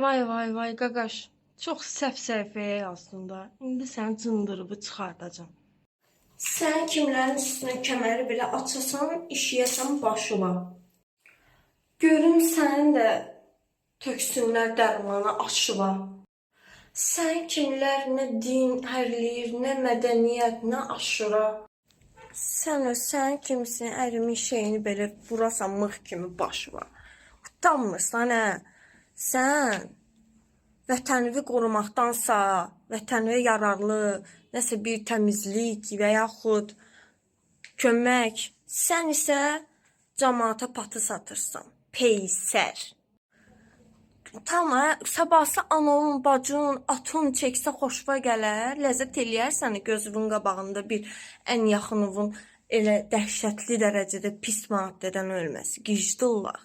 Vay vay vay qaqaş. Çox səhv səhifəyə yazdın da. İndi sən cındırıbı çıxardacağam. Sən kimlərin üstünə kəməri belə açasan, işiyəsən başıma. Görüm sənin də töksünlər dərmanı aşıva. Sən kimlər nə din hərləyir, nə mədəniyyət, nə aşura. Sən kimsin, ərimin şeyini belə vurasan mıx kimi başıva. Utanmırsan hə? Sən vətənini qorumaqdansa, vətənə yararlı nəsə bir təmizlik və yaxud kömək, sən isə cəmaata patı satırsan. Peysər. Tamam, sabahsı anovun, bacın, atın çəksə xoşva gələr, ləzzət eləyərsən gözünün qabağında bir ən yaxınının elə dəhşətli dərəcədə pis maddədən ölməsi. Gicdillah.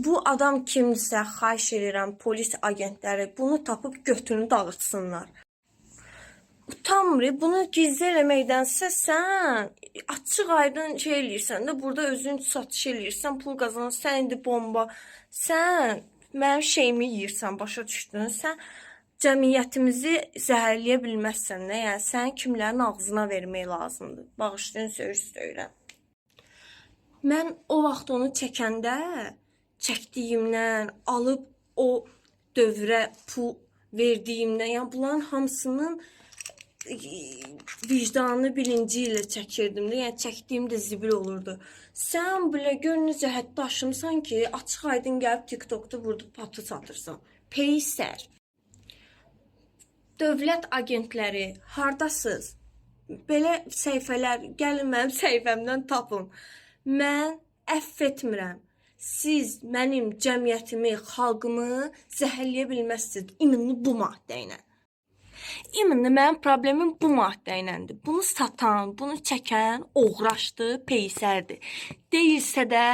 Bu adam kimsə, xahiş edirəm, polis agentləri bunu tapıb götünü dağıtsınlar. Utanmır, bunu gizli eləməkdənsə sən açıq aydın şey eləyirsən də, burada özün satış eləyirsən, pul qazanırsan, sən indi bomba, sən mənim şeyimi yeyirsən, başa düşdün, sən cəmiyyətimizi zəhərləyə bilməzsən də, yəni sən kimlərin ağzına vermək lazımdır. Bağışlayın, söyürəm. Mən o vaxt onu çəkəndə, çəkdiyimdən, alıb o dövrə pul verdiyimdən, yəni bunların hamısının vicdanı bilinci ilə çəkirdim də, yəni çəkdiyim də zibil olurdu. Sən belə gör necə həddə aşımsan ki, açıq aydın gəlib TikTokda burada patı satırsan. Peysər. Dövlət agentləri, hardasınız? Belə səhifələr, gəlin mənim səhifəmdən tapın. Mən əff etmirəm. Siz mənim cəmiyyətimi, xalqımı zəhərləyə bilməzsiniz iminli bu maddə ilə. İminli mənim problemim bu maddə iləndir. Bunu satan, bunu çəkən oğraşdır, peysərdir. Deyilsə də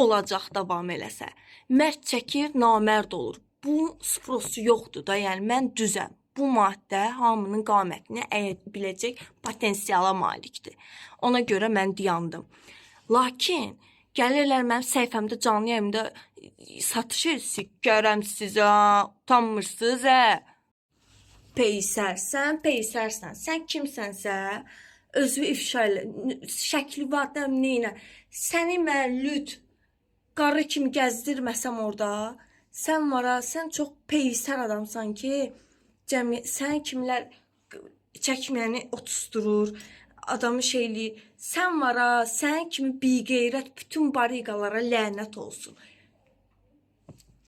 olacaq davam eləsə. Mərd çəkir, namərd olur. Bu sprosu yoxdur da, yəni mən düzəm. Bu maddə hamının qamətini əyə biləcək potensiala malikdir. Ona görə mən dayandım. Lakin gəlirlər mənim səhifəmdə, canlı yayımda satış edirsiniz, görəm sizə, utanmırsınız Peysərsən. Sən kimsənsə, özünü ifşa elə, şəkli var, nəminə. Səni mən lüt, qarı kimi gəzdirməsəm orada, sən vara, sən çox peysər adamsan ki, sən kimlər çəkməyəni otusturur, adamı şeyləyir. Sən vara, sən kimi biqeyrət bütün bariqalara lənət olsun.